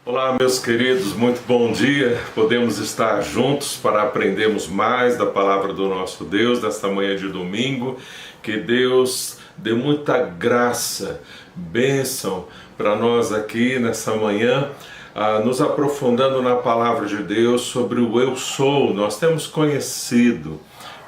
Olá, meus queridos, muito bom dia. Podemos estar juntos para aprendermos mais da palavra do nosso Deus nesta manhã de domingo. Que Deus dê muita graça, bênção para nós aqui nessa manhã, nos aprofundando na palavra de Deus sobre o Eu Sou. Nós temos conhecido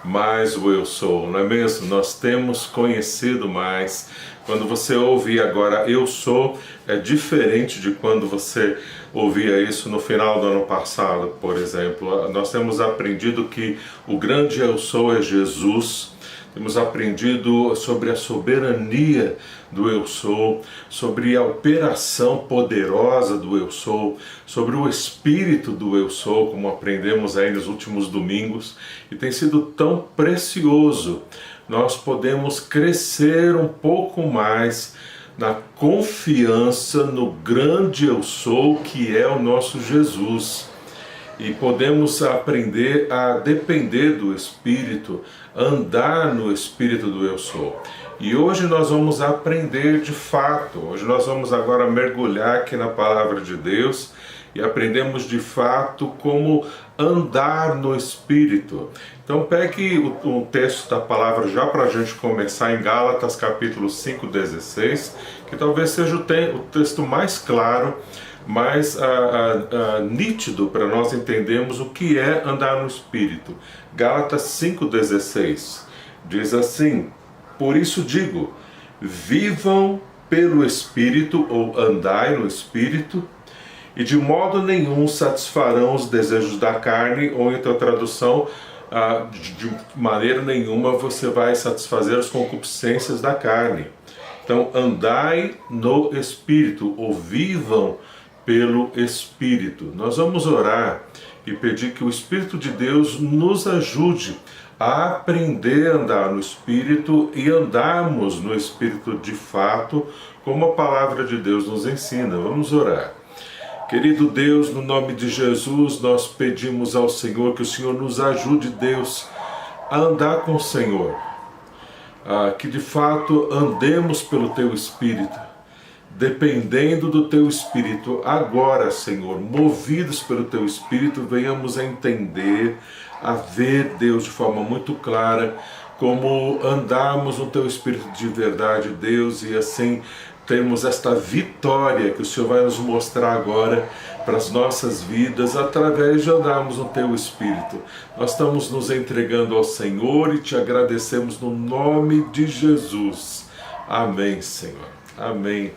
mais o Eu Sou, não é mesmo? Nós temos conhecido mais. Quando você ouve agora Eu Sou, é diferente de quando você ouvia isso no final do ano passado, por exemplo. Nós temos aprendido que o grande Eu Sou é Jesus. Temos aprendido sobre a soberania do Eu Sou, sobre a operação poderosa do Eu Sou, sobre o espírito do Eu Sou, como aprendemos aí nos últimos domingos, e tem sido tão precioso. Nós podemos crescer um pouco mais na confiança no grande Eu Sou, que é o nosso Jesus. E podemos aprender a depender do Espírito, andar no Espírito do Eu Sou. E hoje nós vamos aprender de fato, hoje nós vamos agora mergulhar aqui na Palavra de Deus e aprendemos de fato como andar no Espírito. Então pegue o texto da palavra já para a gente começar em Gálatas capítulo 5:16, que talvez seja o texto mais claro, mais nítido para nós entendermos o que é andar no Espírito. Gálatas 5:16 diz assim: por isso digo, vivam pelo Espírito, ou andai no Espírito, e de modo nenhum satisfarão os desejos da carne, ou em outra tradução, de maneira nenhuma você vai satisfazer as concupiscências da carne. Então andai no Espírito, ou vivam pelo Espírito. Nós vamos orar e pedir que o Espírito de Deus nos ajude a aprender a andar no Espírito e andarmos no Espírito de fato, como a palavra de Deus nos ensina. Vamos orar. Querido Deus, no nome de Jesus, nós pedimos ao Senhor que o Senhor nos ajude, Deus, a andar com o Senhor, que de fato andemos pelo Teu Espírito, dependendo do Teu Espírito. Agora, Senhor, movidos pelo Teu Espírito, venhamos a entender, a ver, Deus, de forma muito clara, como andarmos no Teu Espírito de verdade, Deus, e assim temos esta vitória que o Senhor vai nos mostrar agora para as nossas vidas, através de andarmos no Teu Espírito. Nós estamos nos entregando ao Senhor e Te agradecemos no nome de Jesus. Amém, Senhor. Amém.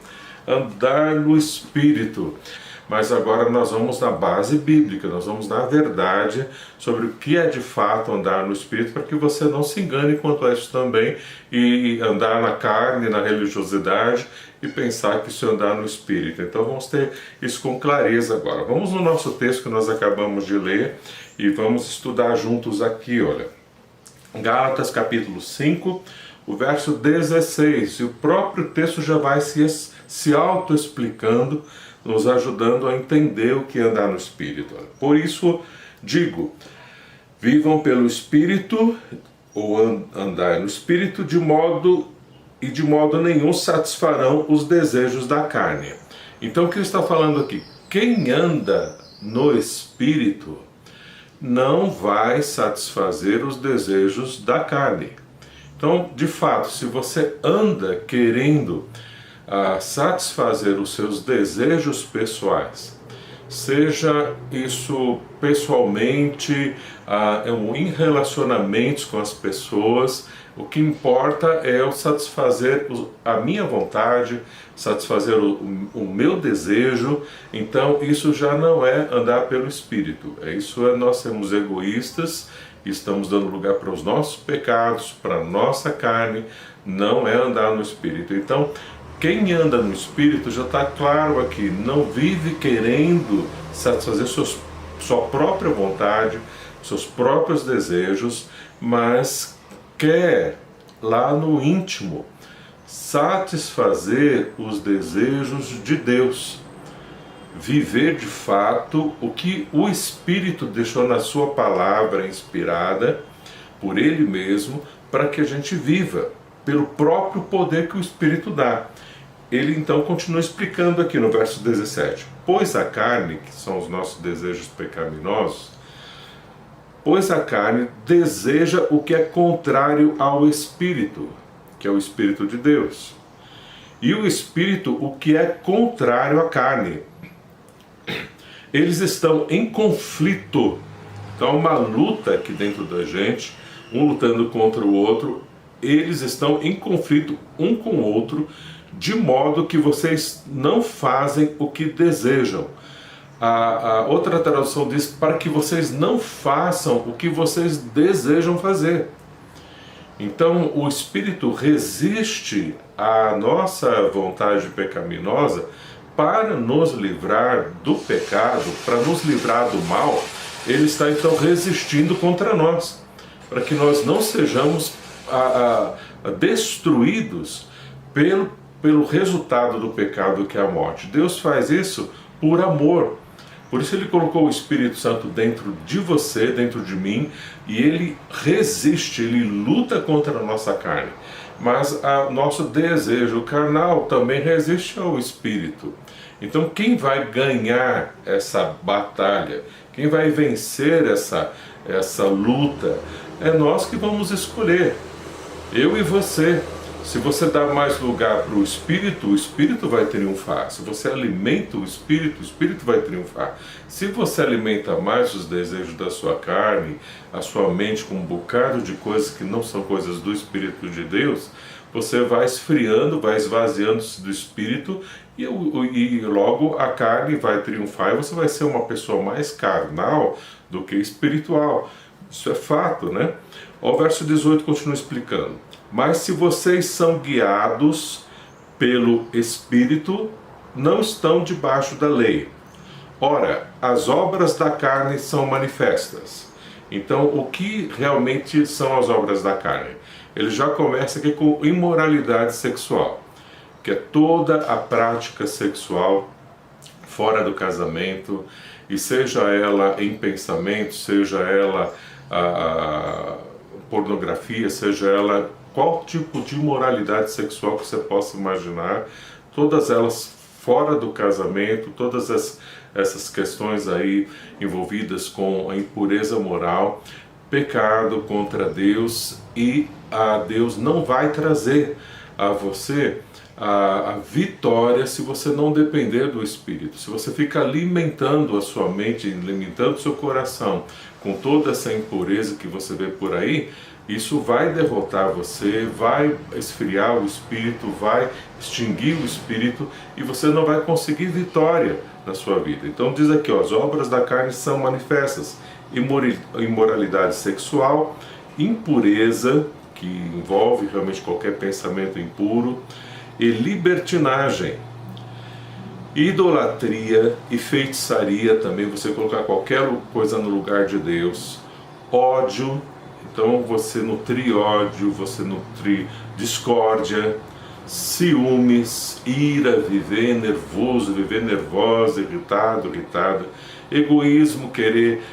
Andar no Espírito. Mas agora nós vamos na base bíblica, nós vamos na verdade sobre o que é de fato andar no Espírito, para que você não se engane quanto a isso também, e andar na carne, na religiosidade, e pensar que isso é andar no Espírito. Então vamos ter isso com clareza agora. Vamos no nosso texto que nós acabamos de ler e vamos estudar juntos aqui, olha. Gálatas capítulo 5, o verso 16, e o próprio texto já vai se auto-explicando, nos ajudando a entender o que é andar no Espírito. Por isso digo, vivam pelo Espírito, ou andar no Espírito, de modo nenhum satisfarão os desejos da carne. Então o que ele está falando aqui? Quem anda no Espírito não vai satisfazer os desejos da carne. Então, de fato, se você anda querendo satisfazer os seus desejos pessoais, seja isso pessoalmente, em relacionamentos com as pessoas, o que importa é eu satisfazer a minha vontade, satisfazer o meu desejo. Então isso já não é andar pelo Espírito, nós sermos egoístas, estamos dando lugar para os nossos pecados, para a nossa carne, não é andar no Espírito. Então quem anda no Espírito, já está claro aqui, não vive querendo satisfazer sua própria vontade, seus próprios desejos, mas quer lá no íntimo satisfazer os desejos de Deus, viver de fato o que o Espírito deixou na sua palavra inspirada por Ele mesmo, para que a gente viva pelo próprio poder que o Espírito dá. ele então continua explicando aqui no verso 17: pois a carne, que são os nossos desejos pecaminosos, pois a carne deseja o que é contrário ao Espírito, que é o Espírito de Deus, e o Espírito o que é contrário à carne. Eles estão em conflito. Então há uma luta aqui dentro da gente, um lutando contra o outro. Eles estão em conflito um com o outro, de modo que vocês não fazem o que desejam. A outra tradução diz: para que vocês não façam o que vocês desejam fazer. Então o Espírito resiste à nossa vontade pecaminosa para nos livrar do pecado, para nos livrar do mal. Ele está então resistindo contra nós, para que nós não sejamos destruídos pelo resultado do pecado, que é a morte. Deus faz isso por amor. Por isso ele colocou o Espírito Santo dentro de você, dentro de mim, e ele resiste, ele luta contra a nossa carne. Mas o nosso desejo carnal também resiste ao Espírito. Então quem vai ganhar essa batalha, quem vai vencer essa luta, é nós que vamos escolher, eu e você. Se você dá mais lugar para o Espírito vai triunfar. Se você alimenta o Espírito vai triunfar. Se você alimenta mais os desejos da sua carne, a sua mente com um bocado de coisas que não são coisas do Espírito de Deus, você vai esfriando, vai esvaziando-se do Espírito e logo a carne vai triunfar e você vai ser uma pessoa mais carnal do que espiritual. Isso é fato, né? O verso 18 continua explicando: mas se vocês são guiados pelo Espírito, não estão debaixo da lei. Ora, as obras da carne são manifestas. Então, o que realmente são as obras da carne? Ele já começa aqui com imoralidade sexual, que é toda a prática sexual fora do casamento, e seja ela em pensamento, seja ela pornografia, seja ela qual tipo de imoralidade sexual que você possa imaginar, todas elas fora do casamento, todas essas questões aí envolvidas com a impureza moral, pecado contra Deus, e Deus não vai trazer a você a vitória se você não depender do Espírito. Se você fica alimentando a sua mente, alimentando o seu coração com toda essa impureza que você vê por aí, isso vai derrotar você, vai esfriar o Espírito, vai extinguir o Espírito e você não vai conseguir vitória na sua vida. Então diz aqui, as obras da carne são manifestas: imoralidade sexual, impureza, que envolve realmente qualquer pensamento impuro, e libertinagem, idolatria e feitiçaria, também você colocar qualquer coisa no lugar de Deus, ódio. Então você nutrir ódio, você nutrir discórdia, ciúmes, ira, viver nervoso, viver nervosa, irritado, egoísmo, querer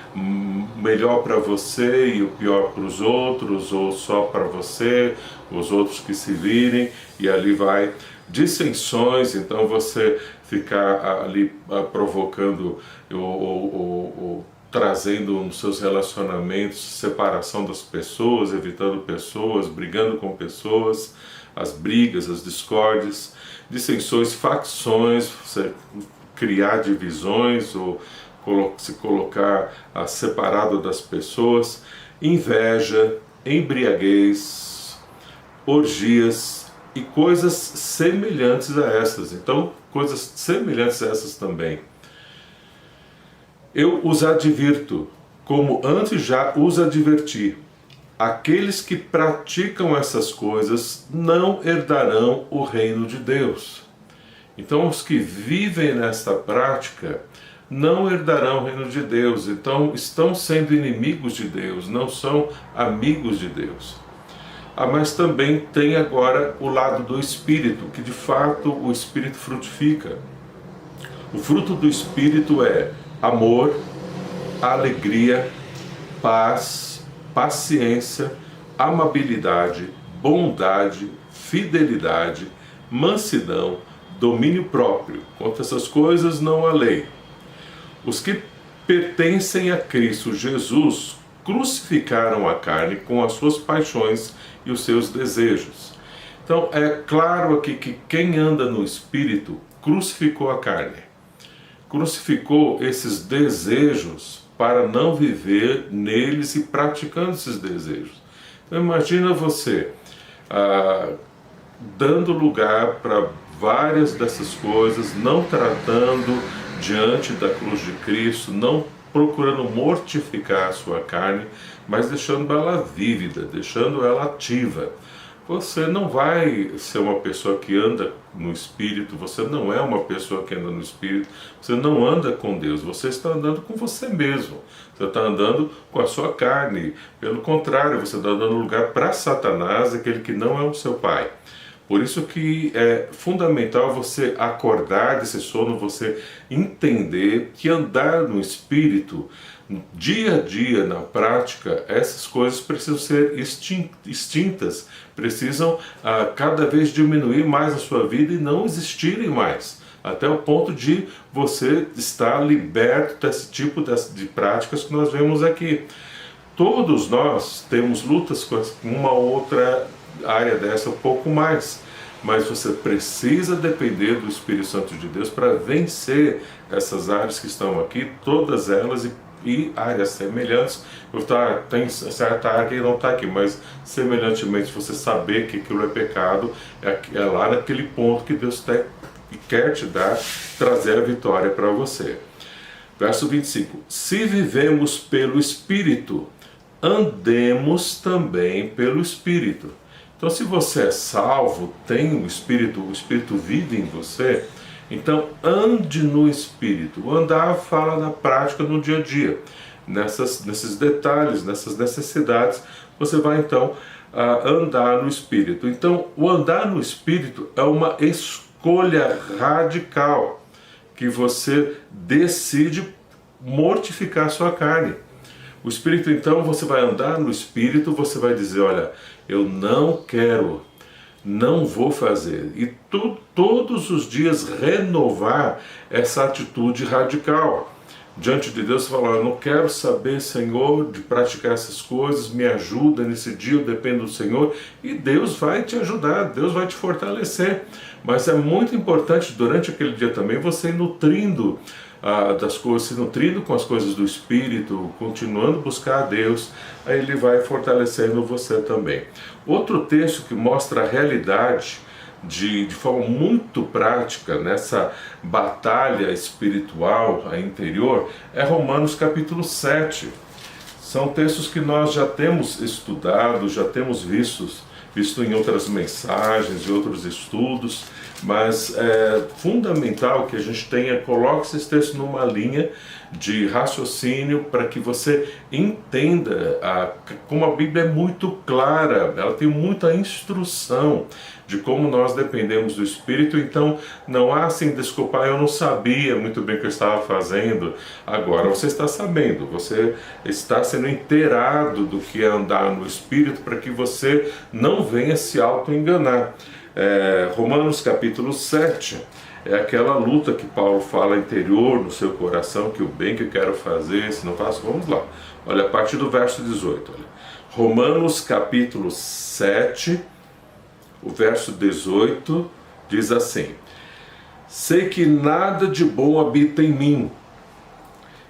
melhor para você e o pior para os outros, ou só para você, os outros que se virem, e ali vai. Dissensões, então você ficar ali provocando ou trazendo nos seus relacionamentos separação das pessoas, evitando pessoas, brigando com pessoas, as brigas, as discórdias, dissensões, facções, você criar divisões ou se colocar separado das pessoas, inveja, embriaguez, orgias e coisas semelhantes a essas. Então, coisas semelhantes a essas também. Eu os advirto, como antes já os adverti: aqueles que praticam essas coisas não herdarão o reino de Deus. Então, os que vivem nesta prática não herdarão o reino de Deus. Então, estão sendo inimigos de Deus, não são amigos de Deus. Mas também tem agora o lado do Espírito, que de fato o Espírito frutifica. O fruto do Espírito é amor, alegria, paz, paciência, amabilidade, bondade, fidelidade, mansidão, domínio próprio. Contra essas coisas não há lei. Os que pertencem a Cristo Jesus crucificaram a carne com as suas paixões e os seus desejos. Então é claro aqui que quem anda no Espírito crucificou a carne, crucificou esses desejos para não viver neles e praticando esses desejos. Então imagina você dando lugar para várias dessas coisas, não tratando diante da cruz de Cristo, não procurando mortificar a sua carne, mas deixando ela vívida, deixando ela ativa. Você não vai ser uma pessoa que anda no Espírito, você não é uma pessoa que anda no Espírito, você não anda com Deus, você está andando com você mesmo, você está andando com a sua carne. Pelo contrário, você está dando lugar para Satanás, aquele que não é o seu pai. Por isso que é fundamental você acordar desse sono, você entender que andar no Espírito, dia a dia, na prática, essas coisas precisam ser extintas, precisam cada vez diminuir mais a sua vida e não existirem mais, até o ponto de você estar liberto desse tipo de práticas que nós vemos aqui. Todos nós temos lutas com uma outra área dessa um pouco mais, mas você precisa depender do Espírito Santo de Deus para vencer essas áreas que estão aqui, todas elas e áreas semelhantes. Tem certa área que não está aqui, mas semelhantemente você saber que aquilo é pecado, é lá naquele ponto que Deus quer te dar, trazer a vitória para você. Verso 25: se vivemos pelo Espírito, andemos também pelo Espírito. Então, se você é salvo, tem o Espírito vive em você, então ande no Espírito. O andar fala na prática, no dia a dia, nesses detalhes, nessas necessidades, você vai então andar no Espírito. Então, o andar no Espírito é uma escolha radical, que você decide mortificar a sua carne. O Espírito, então, você vai andar no Espírito, você vai dizer, olha, eu não quero, não vou fazer. E todos os dias renovar essa atitude radical. Diante de Deus, falar, eu não quero saber, Senhor, de praticar essas coisas, me ajuda nesse dia, eu dependo do Senhor. E Deus vai te ajudar, Deus vai te fortalecer. Mas é muito importante, durante aquele dia também, você ir nutrindo das coisas, se nutrindo com as coisas do Espírito, continuando a buscar a Deus, aí Ele vai fortalecendo você também. Outro texto que mostra a realidade de forma muito prática nessa batalha espiritual interior é Romanos capítulo 7. São textos que nós já temos estudado, já temos visto em outras mensagens e outros estudos, mas é fundamental que a gente coloque esses textos numa linha de raciocínio para que você entenda como a Bíblia é muito clara, ela tem muita instrução de como nós dependemos do Espírito. Então não há assim, desculpa, eu não sabia muito bem o que eu estava fazendo. Agora você está sabendo, você está sendo inteirado do que é andar no Espírito, para que você não venha se auto-enganar. Romanos capítulo 7 é aquela luta que Paulo fala interior no seu coração, que o bem que eu quero fazer, se não faço, vamos lá. Olha, a partir do verso 18, olha. Romanos capítulo 7, o verso 18, diz assim: sei que nada de bom habita em mim,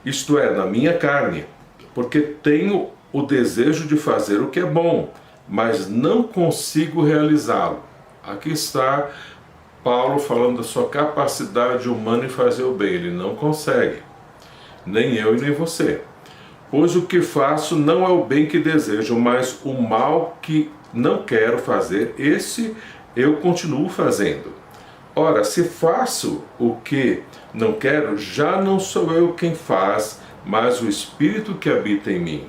isto é, na minha carne, porque tenho o desejo de fazer o que é bom, mas não consigo realizá-lo. Aqui está Paulo falando da sua capacidade humana em fazer o bem. Ele não consegue, nem eu e nem você. Pois o que faço não é o bem que desejo, mas o mal que não quero fazer, esse eu continuo fazendo. Ora, se faço o que não quero, já não sou eu quem faz, mas o Espírito que habita em mim.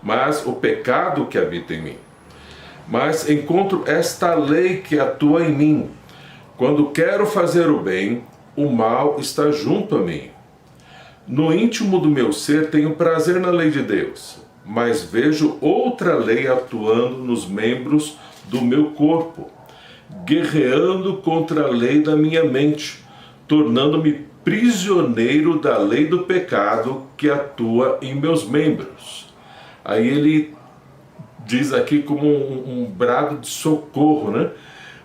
Mas o pecado que habita em mim. Mas encontro esta lei que atua em mim. Quando quero fazer o bem, o mal está junto a mim. No íntimo do meu ser tenho prazer na lei de Deus, mas vejo outra lei atuando nos membros do meu corpo, guerreando contra a lei da minha mente, tornando-me prisioneiro da lei do pecado que atua em meus membros. Aí ele diz aqui como um brado de socorro, né?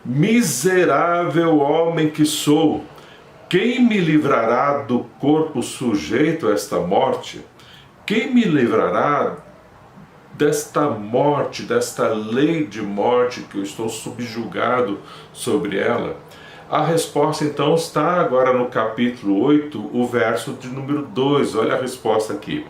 Miserável homem que sou, quem me livrará do corpo sujeito a esta morte? Quem me livrará desta morte, desta lei de morte que eu estou subjugado sobre ela? A resposta então está agora no capítulo 8, o verso de número 2. Olha a resposta aqui.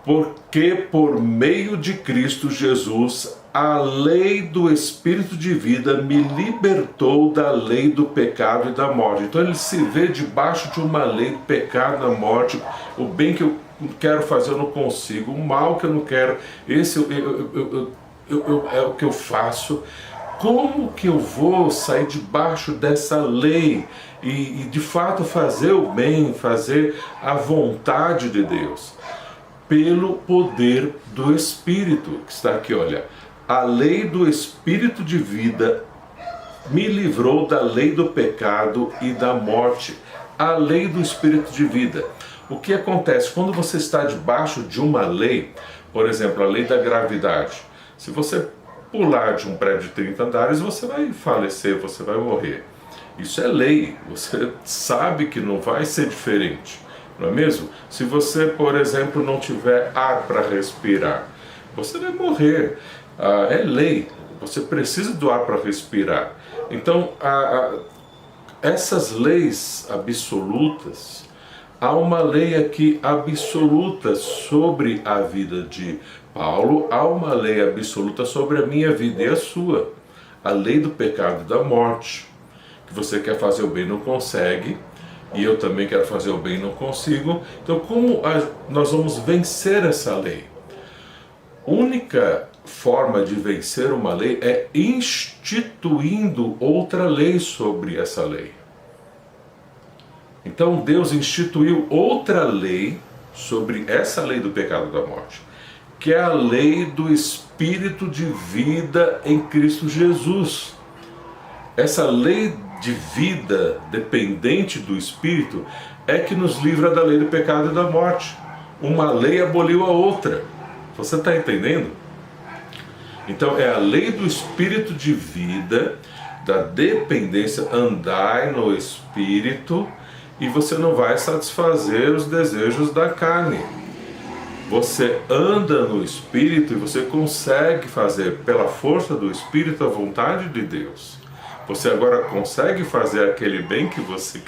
Porque por meio de Cristo Jesus, a lei do Espírito de vida me libertou da lei do pecado e da morte. Então ele se vê debaixo de uma lei do pecado e da morte. O bem que eu quero fazer eu não consigo, o mal que eu não quero, esse é o que eu faço. Como que eu vou sair debaixo dessa lei e de fato fazer o bem, fazer a vontade de Deus? Pelo poder do Espírito, que está aqui, olha. A lei do Espírito de vida me livrou da lei do pecado e da morte. A lei do Espírito de vida. O que acontece quando você está debaixo de uma lei, por exemplo, a lei da gravidade? Se você pular de um prédio de 30 andares, você vai falecer, você vai morrer. Isso é lei, você sabe que não vai ser diferente, não é mesmo? Se você, por exemplo, não tiver ar para respirar, você vai morrer. É lei, você precisa do ar para respirar. Então, essas leis absolutas, há uma lei aqui absoluta sobre a vida de Paulo, há uma lei absoluta sobre a minha vida e a sua. A lei do pecado e da morte. Que você quer fazer o bem e não consegue, e eu também quero fazer o bem e não consigo. Então como nós vamos vencer essa lei? A única forma de vencer uma lei é instituindo outra lei sobre essa lei. Então Deus instituiu outra lei sobre essa lei do pecado e da morte, que é a lei do Espírito de vida em Cristo Jesus. Essa lei de vida dependente do Espírito é que nos livra da lei do pecado e da morte. Uma lei aboliu a outra. Você está entendendo? Então é a lei do Espírito de vida, da dependência, andai no Espírito, e você não vai satisfazer os desejos da carne. Você anda no Espírito e você consegue fazer pela força do Espírito a vontade de Deus. Você agora consegue fazer aquele bem que você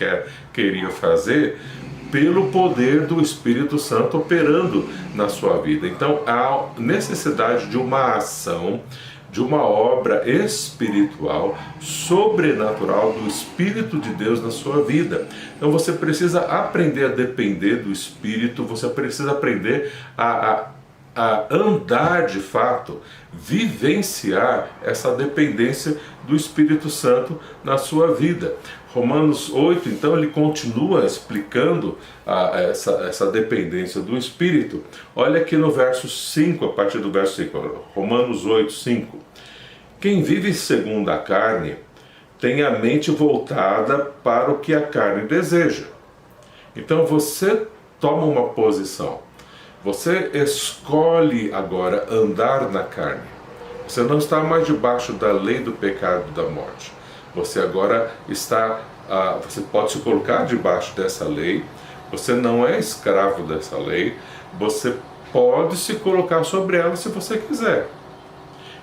queria fazer pelo poder do Espírito Santo operando na sua vida. Então há necessidade de uma ação, de uma obra espiritual, sobrenatural do Espírito de Deus na sua vida. Então você precisa aprender a depender do Espírito, você precisa aprender a andar de fato, vivenciar essa dependência do Espírito Santo na sua vida. Romanos 8, então, ele continua explicando essa dependência do Espírito. Olha aqui no verso 5, a partir do verso 5, Romanos 8, 5. Quem vive segundo a carne tem a mente voltada para o que a carne deseja. Então você toma uma posição. Você escolhe agora andar na carne. Você não está mais debaixo da lei do pecado e da morte. Você agora está, você pode se colocar debaixo dessa lei. Você não é escravo dessa lei. Você pode se colocar sobre ela se você quiser.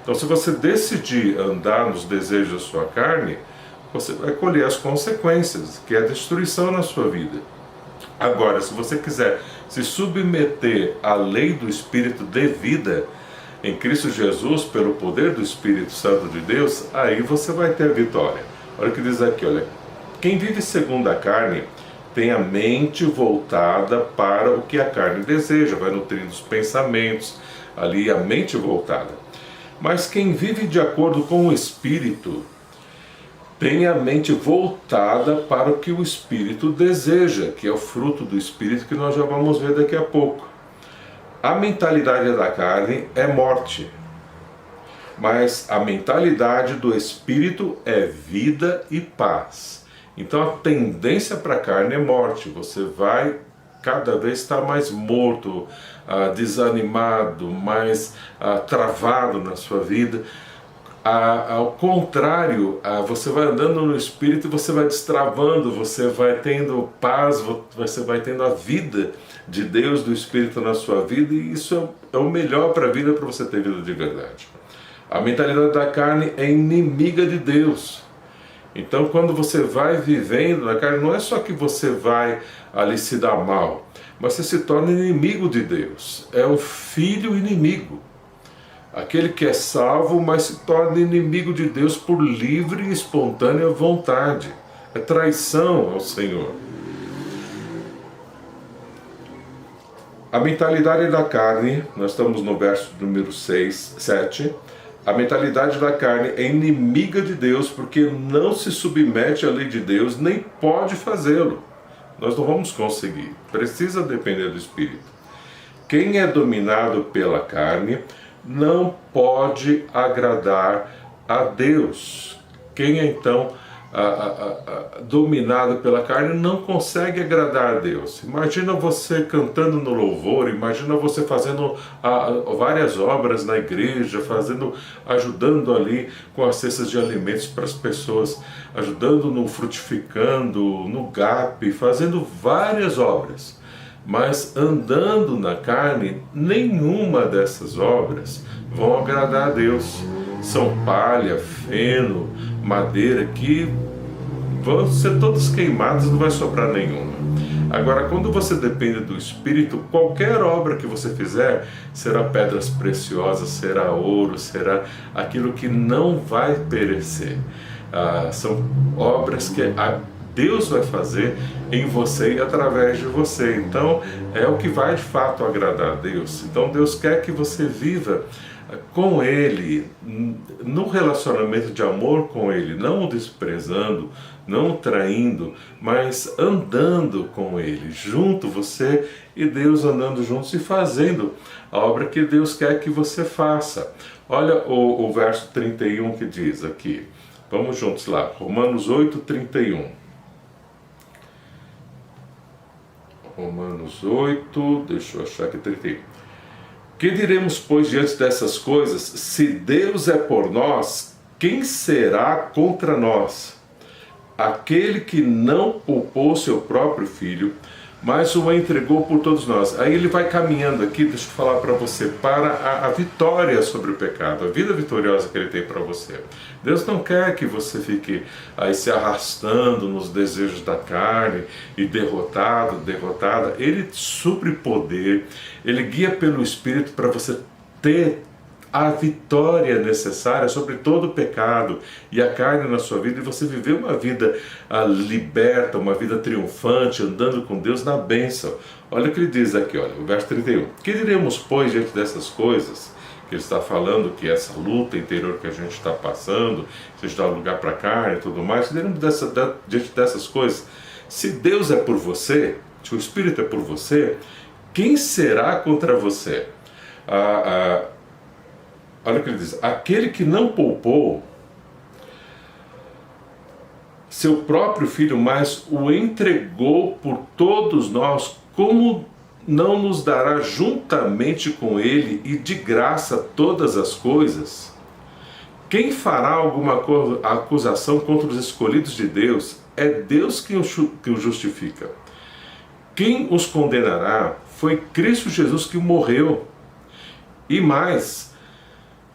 Então, se você decidir andar nos desejos da sua carne, você vai colher as consequências, que é a destruição na sua vida. Agora, se você quiser se submeter à lei do Espírito de vida em Cristo Jesus, pelo poder do Espírito Santo de Deus, aí você vai ter a vitória. Olha o que diz aqui, olha. Quem vive segundo a carne tem a mente voltada para o que a carne deseja, vai nutrindo os pensamentos, ali a mente voltada. Mas quem vive de acordo com o Espírito tem a mente voltada para o que o Espírito deseja, que é o fruto do Espírito que nós já vamos ver daqui a pouco. A mentalidade da carne é morte, mas a mentalidade do Espírito é vida e paz. Então a tendência para a carne é morte, você vai cada vez estar mais morto, desanimado, mais travado na sua vida. Ao contrário, você vai andando no Espírito e você vai destravando, você vai tendo paz, você vai tendo a vida de Deus, do Espírito na sua vida, e isso é o melhor para a vida, para você ter vida de verdade. A mentalidade da carne é inimiga de Deus. Então quando você vai vivendo na carne, não é só que você vai ali se dar mal, mas você se torna inimigo de Deus, é um filho inimigo. Aquele que é salvo, mas se torna inimigo de Deus por livre e espontânea vontade. É traição ao Senhor. A mentalidade da carne, nós estamos no verso número 7. A mentalidade da carne é inimiga de Deus porque não se submete à lei de Deus, nem pode fazê-lo. Nós não vamos conseguir. Precisa depender do Espírito. Quem é dominado pela carne não pode agradar a Deus. Quem é então dominado pela carne não consegue agradar a Deus. Imagina você cantando no louvor, imagina você fazendo várias obras na igreja, ajudando ali com as cestas de alimentos para as pessoas, ajudando no frutificando, no GAP, fazendo várias obras. Mas andando na carne, nenhuma dessas obras vão agradar a Deus. São palha, feno, madeira que vão ser todas queimadas, não vai sobrar nenhuma. Agora, quando você depende do Espírito, qualquer obra que você fizer será pedras preciosas, será ouro, será aquilo que não vai perecer. São obras que Deus vai fazer em você e através de você. Então é o que vai de fato agradar a Deus. Então Deus quer que você viva com Ele, no relacionamento de amor com Ele, não o desprezando, não o traindo, mas andando com Ele, junto, você e Deus andando juntos e fazendo a obra que Deus quer que você faça. Olha o verso 31 que diz aqui, vamos juntos lá, Romanos 8, 31. Romanos 8, deixa eu achar aqui, 31. Que diremos, pois, diante dessas coisas? Se Deus é por nós, quem será contra nós? Aquele que não poupou seu próprio filho, mas o entregou por todos nós. Aí ele vai caminhando aqui, deixa eu falar para você, para a vitória sobre o pecado, a vida vitoriosa que Ele tem para você. Deus não quer que você fique aí se arrastando nos desejos da carne e derrotado, derrotada. Ele supre poder, Ele guia pelo Espírito para você ter a vitória necessária sobre todo o pecado e a carne na sua vida, e você viver uma vida liberta, uma vida triunfante, andando com Deus na bênção. Olha o que ele diz aqui, olha, o verso 31. Que diremos, pois, diante dessas coisas? Que ele está falando que essa luta interior que a gente está passando, se a gente dá lugar para a carne e tudo mais, que diremos diante dessas coisas? Se Deus é por você, se o Espírito é por você, quem será contra você? Olha o que ele diz, aquele que não poupou seu próprio filho, mas o entregou por todos nós, como não nos dará juntamente com ele e de graça todas as coisas? Quem fará alguma acusação contra os escolhidos de Deus? É Deus que o justifica. Quem os condenará? Foi Cristo Jesus que morreu. E mais,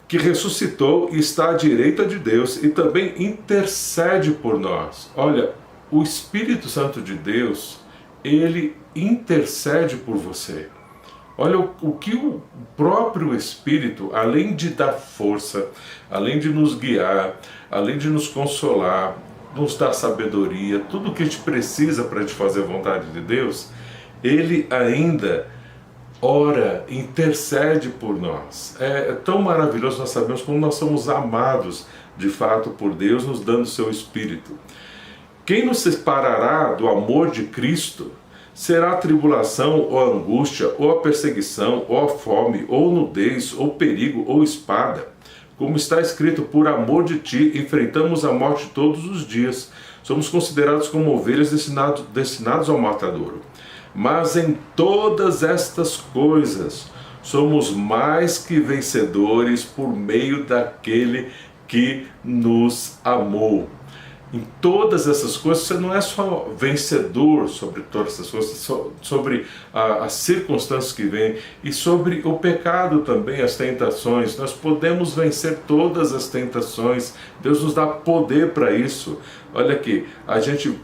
que ressuscitou e está à direita de Deus e também intercede por nós. Olha, o Espírito Santo de Deus, ele intercede por você. Olha o que o próprio Espírito, além de dar força, além de nos guiar, além de nos consolar, nos dar sabedoria, tudo o que a gente precisa para a gente fazer a vontade de Deus, ele ainda ora, intercede por nós. É tão maravilhoso, nós sabemos como nós somos amados de fato por Deus, nos dando o seu Espírito. Quem nos separará do amor de Cristo? Será a tribulação, ou a angústia, ou a perseguição, ou a fome, ou nudez, ou perigo, ou espada? Como está escrito, por amor de ti, enfrentamos a morte todos os dias. Somos considerados como ovelhas destinados ao matadouro. Mas em todas estas coisas, somos mais que vencedores por meio daquele que nos amou. Em todas essas coisas, você não é só vencedor sobre todas essas coisas, sobre as circunstâncias que vêm e sobre o pecado também, as tentações. Nós podemos vencer todas as tentações. Deus nos dá poder para isso. Olha aqui, a gente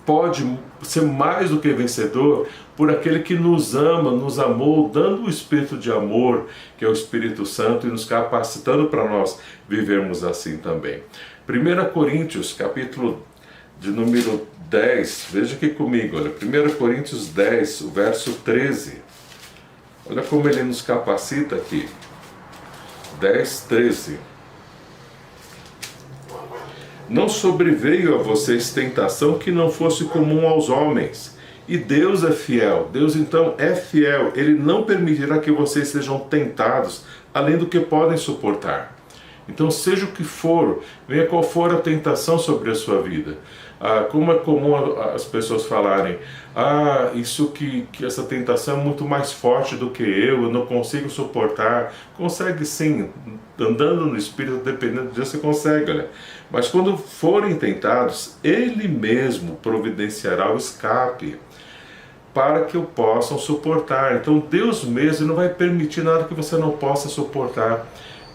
pode ser mais do que vencedor por aquele que nos ama, nos amou, dando o Espírito de amor, que é o Espírito Santo, e nos capacitando para nós vivermos assim também. 1 Coríntios, capítulo de número 10, veja aqui comigo, olha, 1 Coríntios 10, o verso 13. Olha como ele nos capacita aqui. 10, 13. Não sobreveio a vocês tentação que não fosse comum aos homens. E Deus é fiel. Deus então é fiel. Ele não permitirá que vocês sejam tentados além do que podem suportar. Então, seja o que for, venha qual for a tentação sobre a sua vida. Como é comum as pessoas falarem, isso que essa tentação é muito mais forte do que eu não consigo suportar. Consegue sim, andando no Espírito, dependendo de Deus, você consegue, olha. Mas quando forem tentados, Ele mesmo providenciará o escape para que o possam suportar. Então Deus mesmo não vai permitir nada que você não possa suportar.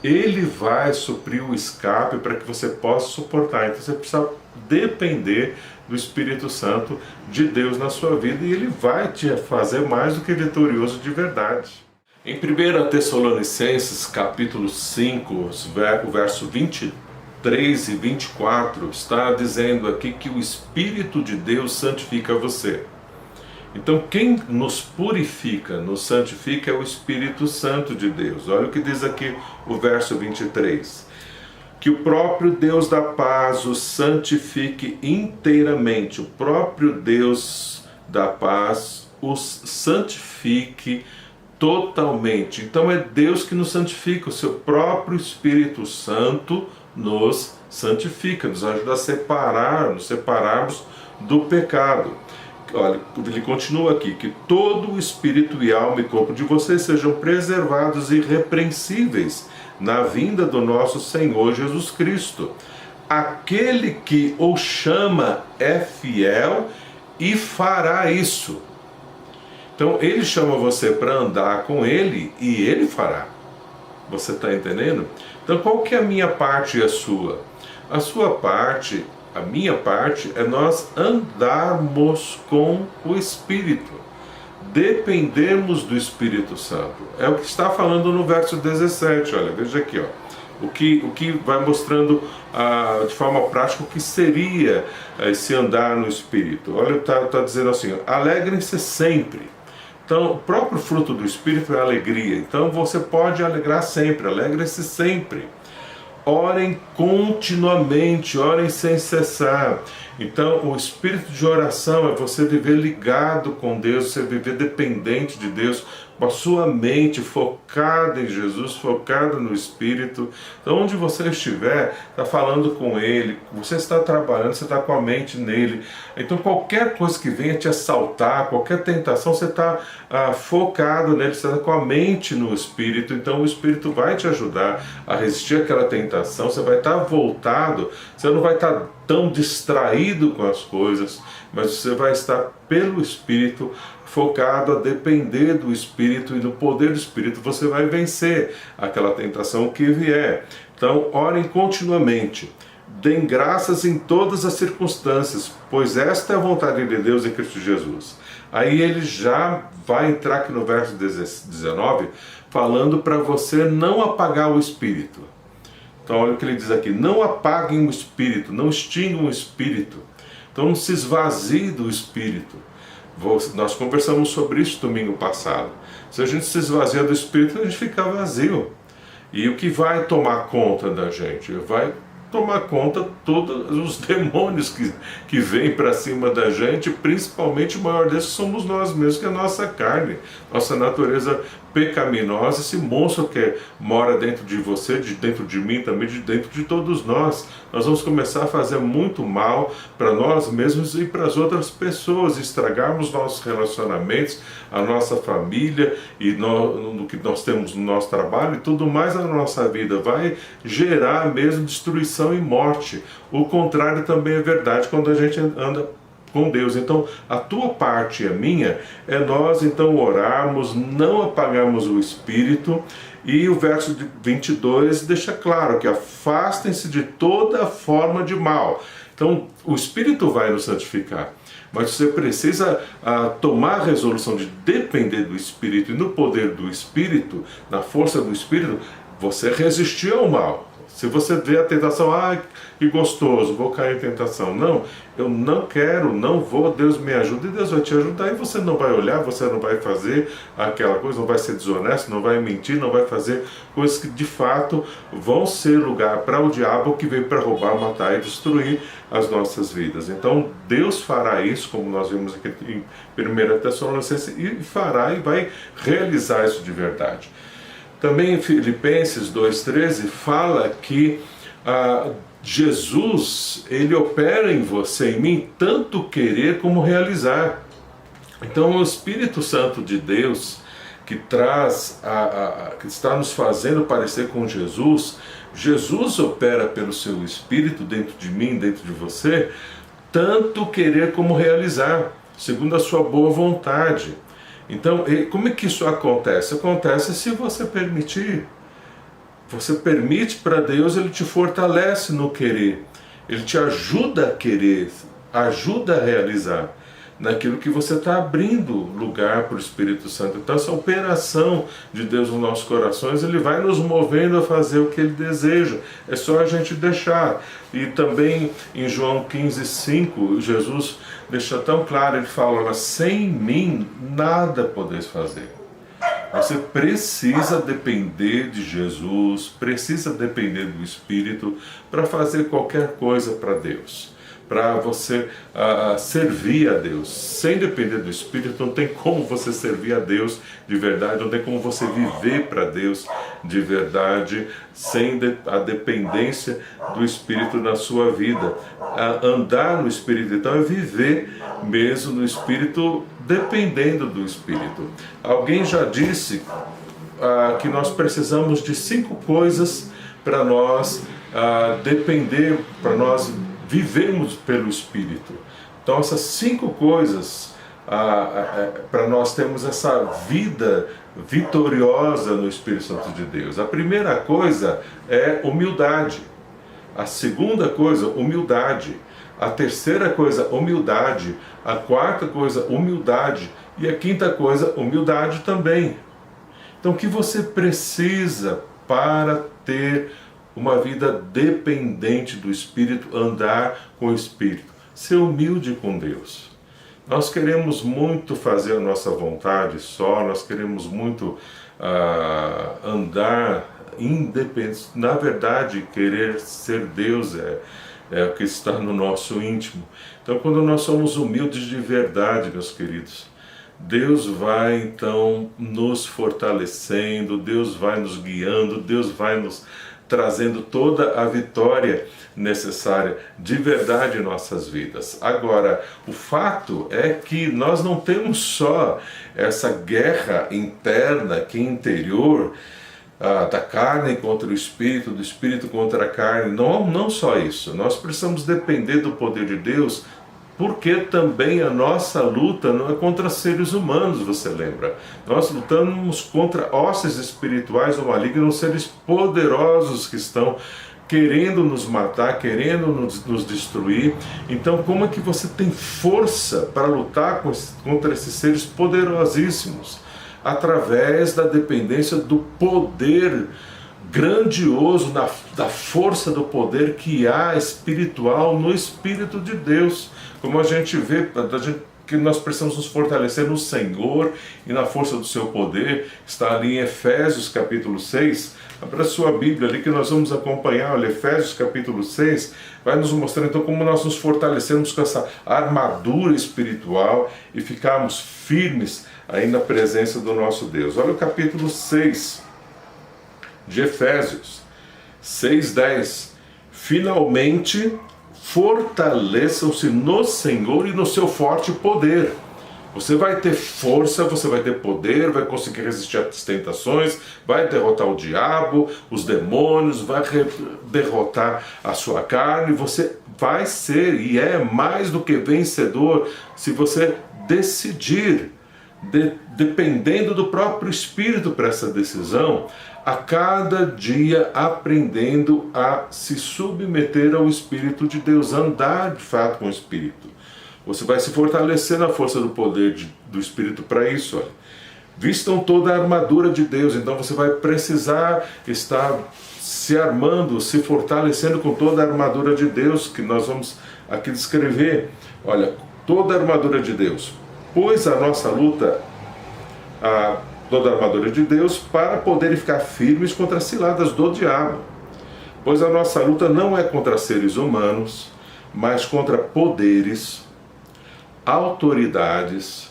Ele vai suprir o escape para que você possa suportar. Então você precisa depender do Espírito Santo de Deus na sua vida, e Ele vai te fazer mais do que vitorioso de verdade. Em 1 Tessalonicenses, capítulo 5, o verso 23 e 24, está dizendo aqui que o Espírito de Deus santifica você. Então quem nos purifica, nos santifica é o Espírito Santo de Deus. Olha o que diz aqui o verso 23. Que o próprio Deus da paz os santifique inteiramente. O próprio Deus da paz os santifique totalmente. Então é Deus que nos santifica, o seu próprio Espírito Santo nos santifica, nos ajuda a nos separarmos do pecado. Olha, ele continua aqui, que todo o espírito e alma e corpo de vocês sejam preservados irrepreensíveis na vinda do nosso Senhor Jesus Cristo. Aquele que o chama é fiel e fará isso. Então ele chama você para andar com ele e ele fará. Você está entendendo? Então qual que é a minha parte e a sua? A sua parte, a minha parte, é nós andarmos com o Espírito, dependermos do Espírito Santo. É o que está falando no verso 17, olha, veja aqui, ó. O que vai mostrando de forma prática o que seria esse andar no Espírito. Olha, está dizendo assim, alegrem-se sempre. Então, o próprio fruto do Espírito é a alegria. Então, você pode alegrar sempre, alegre-se sempre. Orem continuamente, orem sem cessar. Então, o espírito de oração é você viver ligado com Deus, você viver dependente de Deus, com a sua mente focada em Jesus, focada no Espírito. Então, onde você estiver, está falando com Ele, você está trabalhando, você está com a mente nele. Então, qualquer coisa que venha te assaltar, qualquer tentação, você está focado nele, você está com a mente no Espírito. Então, o Espírito vai te ajudar a resistir àquela tentação, você vai estar voltado, você não vai estar tão distraído com as coisas, mas você vai estar pelo Espírito focado a depender do Espírito, e no poder do Espírito você vai vencer aquela tentação que vier. Então, orem continuamente, deem graças em todas as circunstâncias, pois esta é a vontade de Deus em Cristo Jesus. Aí ele já vai entrar aqui no verso 19, falando para você não apagar o Espírito. Então olha o que ele diz aqui, não apaguem o Espírito, não extinguam o Espírito. Então não se esvazie do Espírito. Nós conversamos sobre isso domingo passado. Se a gente se esvazia do Espírito, a gente fica vazio. E o que vai tomar conta da gente? Vai tomar conta de todos os demônios que vêm para cima da gente, principalmente o maior desses somos nós mesmos, que é a nossa carne, nossa natureza pecaminosa, esse monstro que mora dentro de você, dentro de mim também, dentro de todos nós. Nós vamos começar a fazer muito mal para nós mesmos e para as outras pessoas, estragarmos nossos relacionamentos, a nossa família e no que nós temos no nosso trabalho e tudo mais na nossa vida. Vai gerar mesmo destruição e morte. O contrário também é verdade quando a gente anda com Deus. Então, a tua parte e a minha é nós então orarmos, não apagarmos o Espírito. E o verso 22 deixa claro que afastem-se de toda forma de mal. Então, o Espírito vai nos santificar, mas você precisa tomar a resolução de depender do Espírito, e no poder do Espírito, na força do Espírito, você resistir ao mal. Se você vê a tentação, que gostoso, vou cair em tentação. Não, eu não quero, não vou, Deus me ajuda, e Deus vai te ajudar, e você não vai olhar, você não vai fazer aquela coisa, não vai ser desonesto, não vai mentir, não vai fazer coisas que de fato vão ser lugar para o diabo, que veio para roubar, matar e destruir as nossas vidas. Então Deus fará isso, como nós vimos aqui em 1 Tessalonicenses, e fará e vai realizar isso de verdade. Também em Filipenses 2,13 fala que Jesus, ele opera em você e em mim tanto querer como realizar. Então o Espírito Santo de Deus, que traz, que está nos fazendo parecer com Jesus, Jesus opera pelo seu Espírito dentro de mim, dentro de você, tanto querer como realizar, segundo a sua boa vontade. Então, como é que isso acontece? Acontece se você permitir. Você permite para Deus, Ele te fortalece no querer. Ele te ajuda a querer, ajuda a realizar naquilo que você está abrindo lugar para o Espírito Santo. Então essa operação de Deus nos nossos corações, Ele vai nos movendo a fazer o que Ele deseja. É só a gente deixar. E também em João 15,5, Jesus deixa tão claro, Ele fala, sem mim nada podeis fazer. Você precisa depender de Jesus, precisa depender do Espírito para fazer qualquer coisa para Deus, para você servir a Deus. Sem depender do Espírito, não tem como você servir a Deus de verdade, não tem como você viver para Deus de verdade, sem a dependência do Espírito na sua vida. Andar no Espírito, então, é viver mesmo no Espírito, dependendo do Espírito. Alguém já disse que nós precisamos de 5 coisas para nós depender, para nós vivemos pelo Espírito. Então essas 5 coisas para nós termos essa vida vitoriosa no Espírito Santo de Deus. A primeira coisa é humildade. A segunda coisa, humildade. A terceira coisa, humildade. A quarta coisa, humildade. E a quinta coisa, humildade também. Então o que você precisa para ter uma vida dependente do Espírito, andar com o Espírito, ser humilde com Deus. Nós queremos muito fazer a nossa vontade só, nós queremos muito andar independente. Na verdade, querer ser Deus é o que está no nosso íntimo. Então, quando nós somos humildes de verdade, meus queridos, Deus vai então nos fortalecendo, Deus vai nos guiando, Deus vai nos trazendo toda a vitória necessária de verdade em nossas vidas. Agora, o fato é que nós não temos só essa guerra interna, que é interior, da carne contra o Espírito, do Espírito contra a carne. Não só isso. Nós precisamos depender do poder de Deus, porque também a nossa luta não é contra seres humanos, você lembra? Nós lutamos contra hostes espirituais ou malignos, seres poderosos que estão querendo nos matar, querendo nos destruir. Então, como é que você tem força para lutar contra esses seres poderosíssimos? Através da dependência do poder grandioso, da força do poder que há espiritual no Espírito de Deus. Como a gente vê, a gente que nós precisamos nos fortalecer no Senhor e na força do seu poder, está ali em Efésios capítulo 6. Abra sua Bíblia ali que nós vamos acompanhar. Olha, Efésios capítulo 6 vai nos mostrar então como nós nos fortalecemos com essa armadura espiritual e ficarmos firmes aí na presença do nosso Deus. Olha o capítulo 6 de Efésios 6:10. Finalmente fortaleçam-se no Senhor e no seu forte poder. Você vai ter força, você vai ter poder, vai conseguir resistir às tentações, vai derrotar o diabo, os demônios, vai derrotar a sua carne. Você vai ser e é mais do que vencedor se você decidir, dependendo do próprio Espírito para essa decisão, a cada dia aprendendo a se submeter ao Espírito de Deus, andar de fato com o Espírito. Você vai se fortalecer na força do poder do Espírito para isso. Olha. Vistam toda a armadura de Deus, então você vai precisar estar se armando, se fortalecendo com toda a armadura de Deus, que nós vamos aqui descrever. Olha, toda a armadura de Deus, pois a nossa luta, toda a armadura de Deus, para poderem ficar firmes contra as ciladas do diabo. Pois a nossa luta não é contra seres humanos, mas contra poderes, autoridades,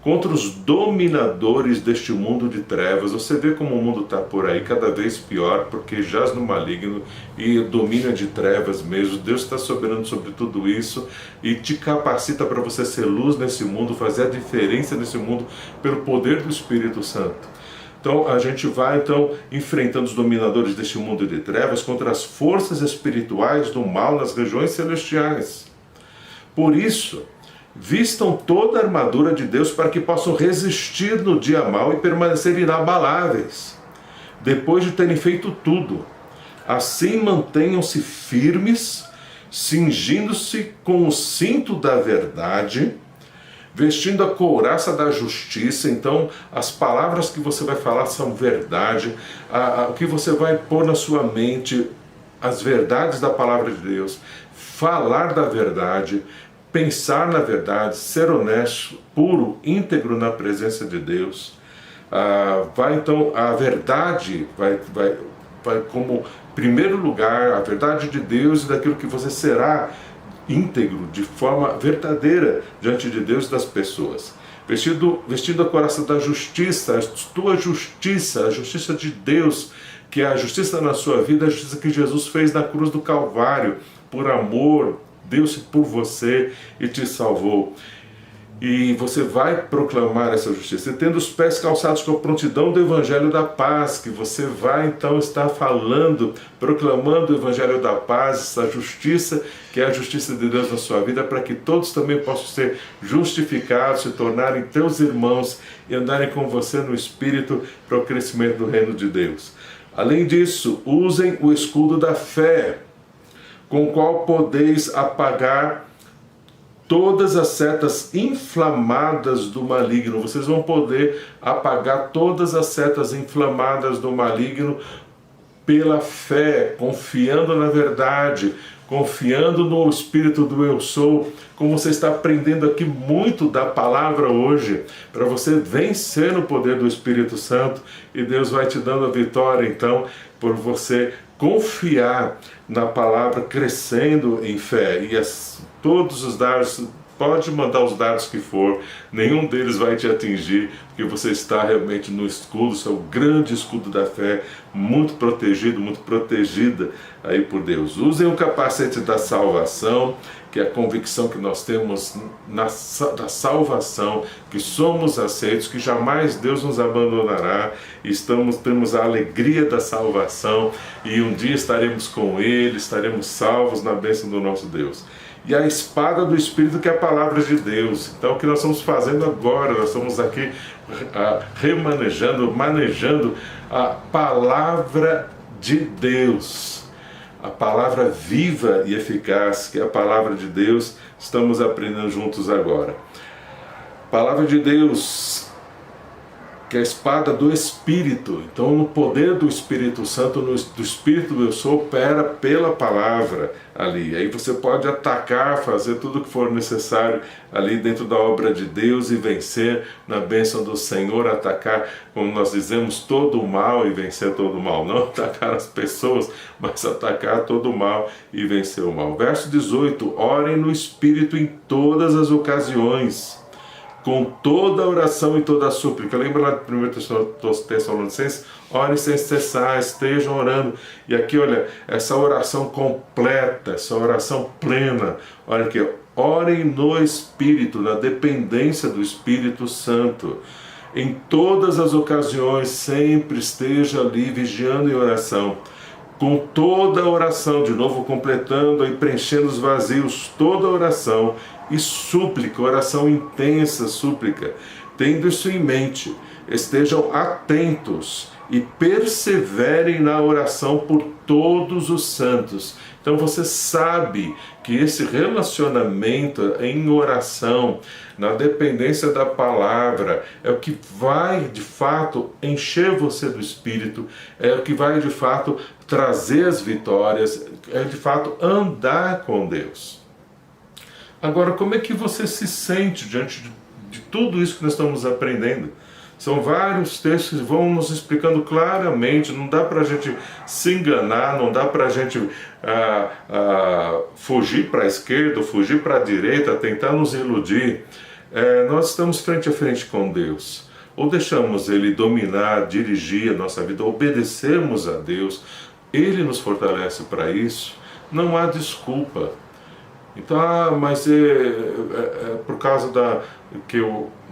contra os dominadores deste mundo de trevas. Você vê como o mundo está por aí cada vez pior, porque jaz no maligno e domínio de trevas mesmo. Deus está soberano sobre tudo isso e te capacita para você ser luz nesse mundo, fazer a diferença nesse mundo pelo poder do Espírito Santo. Então a gente vai enfrentando os dominadores deste mundo de trevas contra as forças espirituais do mal nas regiões celestiais. Por isso, vistam toda a armadura de Deus para que possam resistir no dia mau e permanecer inabaláveis, depois de terem feito tudo. Assim mantenham-se firmes, cingindo-se com o cinto da verdade, vestindo a couraça da justiça. Então as palavras que você vai falar são verdade, o que você vai pôr na sua mente, as verdades da palavra de Deus, falar da verdade, pensar na verdade, ser honesto, puro, íntegro na presença de Deus. A verdade vai como primeiro lugar, a verdade de Deus e daquilo que você será íntegro, de forma verdadeira diante de Deus e das pessoas. Vestindo a couraça da justiça, a tua justiça, a justiça de Deus, que é a justiça na sua vida, a justiça que Jesus fez na cruz do Calvário, por amor, Deus por você e te salvou. E você vai proclamar essa justiça, tendo os pés calçados com a prontidão do Evangelho da Paz, que você vai então estar falando, proclamando o Evangelho da Paz, essa justiça que é a justiça de Deus na sua vida, para que todos também possam ser justificados, se tornarem teus irmãos e andarem com você no Espírito para o crescimento do reino de Deus. Além disso, usem o escudo da fé, com o qual podeis apagar todas as setas inflamadas do maligno. Vocês vão poder apagar todas as setas inflamadas do maligno pela fé, confiando na verdade, confiando no Espírito do Eu Sou, como você está aprendendo aqui muito da palavra hoje, para você vencer no poder do Espírito Santo, e Deus vai te dando a vitória então, por você confiar na palavra, crescendo em fé. E todos os dardos, pode mandar os dardos que for, nenhum deles vai te atingir, porque você está realmente no escudo, seu grande escudo da fé, muito protegido, muito protegida aí por Deus. Usem o capacete da salvação, que é a convicção que nós temos da salvação, que somos aceitos, que jamais Deus nos abandonará, e temos a alegria da salvação, e um dia estaremos com Ele, estaremos salvos na bênção do nosso Deus. E a espada do Espírito, que é a palavra de Deus. Então o que nós estamos fazendo agora, nós estamos aqui manejando a palavra de Deus, a palavra viva e eficaz, que é a palavra de Deus. Estamos aprendendo juntos agora. Palavra de Deus que é a espada do Espírito. Então, no poder do Espírito Santo, do Espírito do eu sou, opera pela palavra ali. Aí você pode atacar, fazer tudo o que for necessário ali dentro da obra de Deus e vencer na bênção do Senhor, atacar, como nós dizemos, todo o mal e vencer todo o mal. Não atacar as pessoas, mas atacar todo o mal e vencer o mal. Verso 18, orem no Espírito em todas as ocasiões, com toda a oração e toda a súplica. Lembra lá de 1 Tessalonicenses? Orem sem cessar, estejam orando. E aqui, olha, essa oração completa, essa oração plena. Olha aqui, orem no Espírito, na dependência do Espírito Santo. Em todas as ocasiões, sempre esteja ali vigiando em oração. Com toda a oração, de novo completando e preenchendo os vazios, toda a oração e súplica, oração intensa, súplica, tendo isso em mente, estejam atentos e perseverem na oração por todos os santos. Então você sabe que esse relacionamento em oração, na dependência da palavra, é o que vai de fato encher você do Espírito, é o que vai de fato trazer as vitórias, é de fato andar com Deus. Agora, como é que você se sente diante de tudo isso que nós estamos aprendendo? São vários textos que vão nos explicando claramente, não dá para a gente se enganar, não dá para a gente fugir para a esquerda, fugir para a direita, tentar nos iludir. Nós estamos frente a frente com Deus. Ou deixamos Ele dominar, dirigir a nossa vida, obedecemos a Deus, Ele nos fortalece para isso, não há desculpa. Então, mas é por causa que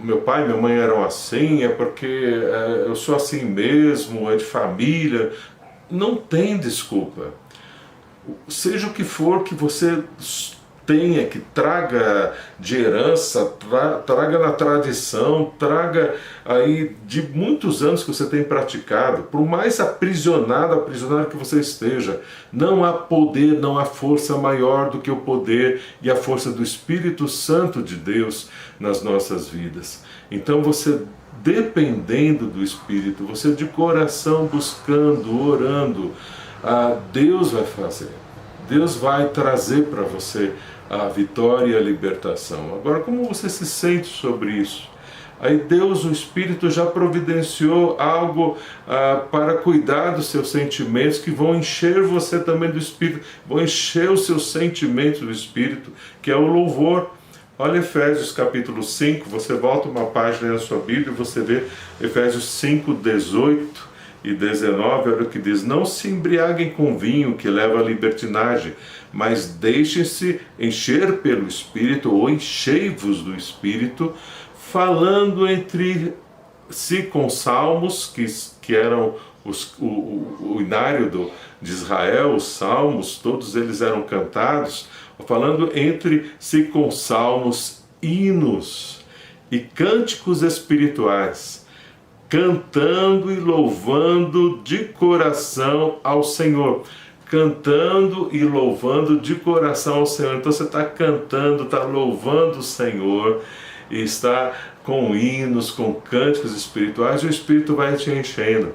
meu pai e minha mãe eram assim, é porque eu sou assim mesmo, é de família. Não tem desculpa. Seja o que for que você tenha, que traga de herança, traga na tradição, traga aí de muitos anos que você tem praticado, por mais aprisionado que você esteja, não há poder, não há força maior do que o poder e a força do Espírito Santo de Deus nas nossas vidas. Então você, dependendo do Espírito, você de coração buscando, orando, Deus vai fazer. Deus vai trazer para você a vitória e a libertação. Agora, como você se sente sobre isso? Aí Deus, o Espírito, já providenciou algo para cuidar dos seus sentimentos, que vão encher você também do Espírito, vão encher os seus sentimentos do Espírito, que é o louvor. Olha Efésios capítulo 5, você volta uma página na sua Bíblia e você vê Efésios 5, 18 e 19, olha o que diz: não se embriaguem com vinho, que leva à libertinagem, mas deixem-se encher pelo Espírito, ou enchei-vos do Espírito, falando entre si com salmos, que eram o inário de Israel, os salmos, todos eles eram cantados, falando entre si com salmos, hinos e cânticos espirituais, cantando e louvando de coração ao Senhor. Cantando e louvando de coração ao Senhor. Então você está cantando, está louvando o Senhor, e está com hinos, com cânticos espirituais, e o Espírito vai te enchendo.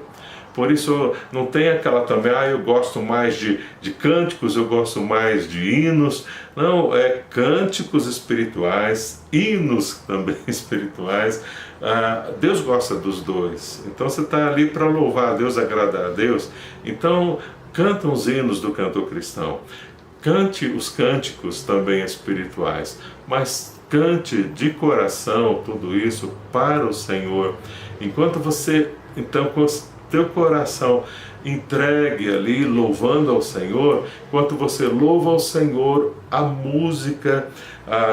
Por isso não tem aquela também, eu gosto mais de cânticos, eu gosto mais de hinos. Não, é cânticos espirituais, hinos também espirituais. Deus gosta dos dois. Então você está ali para louvar a Deus, agradar a Deus. Então canta os hinos do canto cristão. Cante os cânticos também espirituais, mas cante de coração tudo isso para o Senhor. Enquanto você, então, com teu coração entregue ali, louvando ao Senhor, enquanto você louva ao Senhor, a música,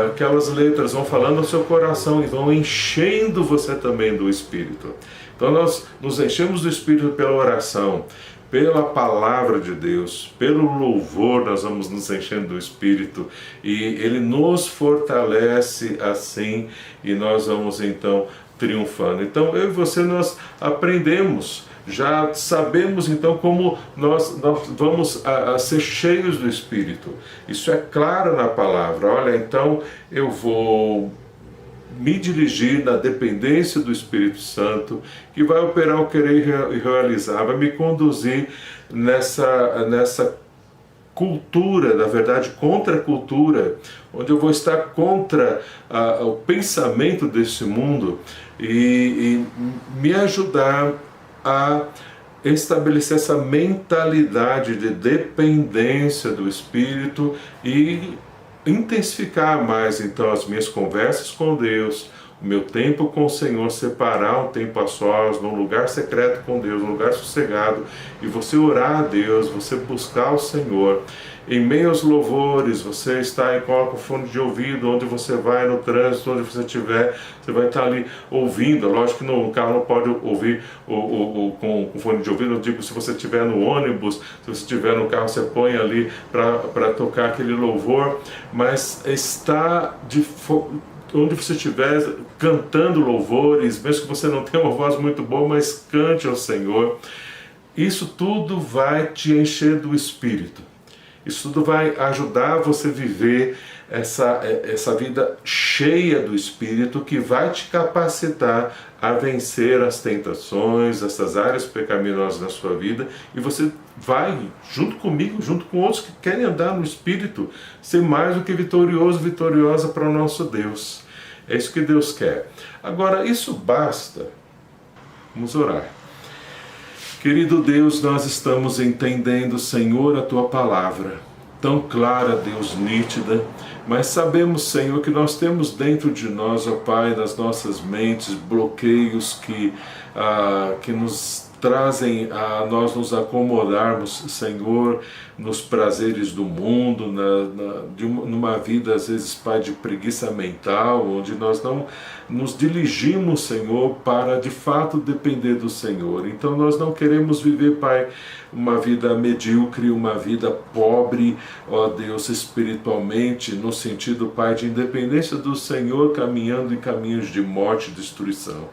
aquelas letras vão falando ao seu coração e vão enchendo você também do Espírito. Então nós nos enchemos do Espírito pela oração, pela palavra de Deus, pelo louvor, nós vamos nos enchendo do Espírito, e Ele nos fortalece assim, e nós vamos então triunfando. Então eu e você, nós aprendemos, já sabemos então como nós vamos a ser cheios do Espírito. Isso é claro na palavra. Olha, então eu vou me dirigir na dependência do Espírito Santo, que vai operar o querer e realizar, vai me conduzir nessa cultura, na verdade, contra a cultura, onde eu vou estar contra o pensamento desse mundo e me ajudar a estabelecer essa mentalidade de dependência do Espírito e intensificar mais então as minhas conversas com Deus, o meu tempo com o Senhor, separar um tempo a sós, num lugar secreto com Deus, num lugar sossegado, e você orar a Deus, você buscar o Senhor. Em meio aos louvores, você está e coloca o fone de ouvido, onde você vai no trânsito, onde você estiver, você vai estar ali ouvindo. Lógico que no carro não pode ouvir com fone de ouvido, eu digo, se você estiver no ônibus, se você estiver no carro, você põe ali para tocar aquele louvor, mas está onde você estiver cantando louvores, mesmo que você não tenha uma voz muito boa, mas cante ao Senhor. Isso tudo vai te encher do Espírito. Isso tudo vai ajudar você a viver essa vida cheia do Espírito, que vai te capacitar a vencer as tentações, essas áreas pecaminosas na sua vida, e você vai, junto comigo, junto com outros que querem andar no Espírito, ser mais do que vitorioso, vitoriosa para o nosso Deus. É isso que Deus quer. Agora, isso basta? Vamos orar. Querido Deus, nós estamos entendendo, Senhor, a Tua palavra, tão clara, Deus, nítida, mas sabemos, Senhor, que nós temos dentro de nós, ó Pai, nas nossas mentes, bloqueios que nos trazem a nós nos acomodarmos, Senhor, nos prazeres do mundo, numa vida, às vezes, Pai, de preguiça mental, onde nós não nos dirigimos, Senhor, para de fato depender do Senhor. Então nós não queremos viver, Pai, uma vida medíocre, uma vida pobre, ó Deus, espiritualmente, no sentido, Pai, de independência do Senhor, caminhando em caminhos de morte e destruição.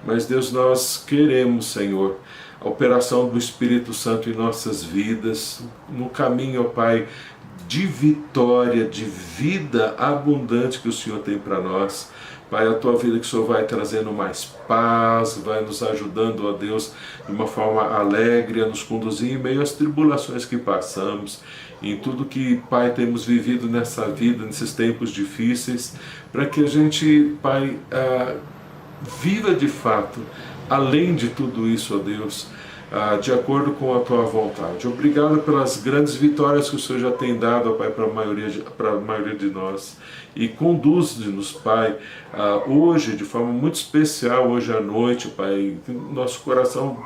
Mas, Deus, nós queremos, Senhor, a operação do Espírito Santo em nossas vidas, no caminho, ó Pai, de vitória, de vida abundante que o Senhor tem para nós. Pai, a Tua vida que o Senhor vai trazendo mais paz, vai nos ajudando, ó Deus, de uma forma alegre, a nos conduzir em meio às tribulações que passamos, em tudo que, Pai, temos vivido nessa vida, nesses tempos difíceis, para que a gente, Pai, viva de fato, além de tudo isso, ó Deus, de acordo com a Tua vontade. Obrigado pelas grandes vitórias que o Senhor já tem dado, ó Pai, para a maioria de nós. E conduz-nos, Pai, hoje, de forma muito especial, hoje à noite, Pai, nosso coração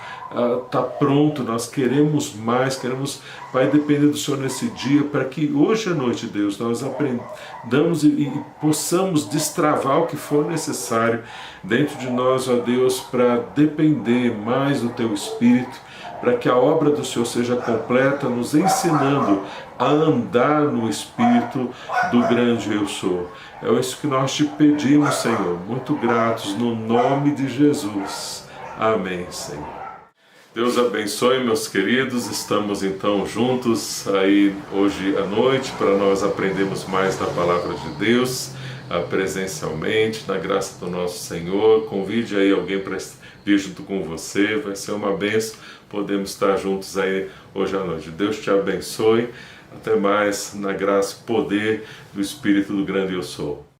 está pronto, nós queremos mais, queremos, Pai, depender do Senhor nesse dia, para que hoje à noite, Deus, nós aprendamos e possamos destravar o que for necessário dentro de nós, ó Deus, para depender mais do Teu Espírito, para que a obra do Senhor seja completa, nos ensinando a andar no Espírito do grande Eu Sou. É isso que nós te pedimos, Senhor, muito gratos, no nome de Jesus. Amém, Senhor. Deus abençoe, meus queridos. Estamos então juntos aí hoje à noite para nós aprendermos mais da palavra de Deus, presencialmente, na graça do nosso Senhor. Convide aí alguém para vir junto com você, vai ser uma bênção. Podemos estar juntos aí hoje à noite. Deus te abençoe. Até mais, na graça e poder do Espírito do grande Eu Sou.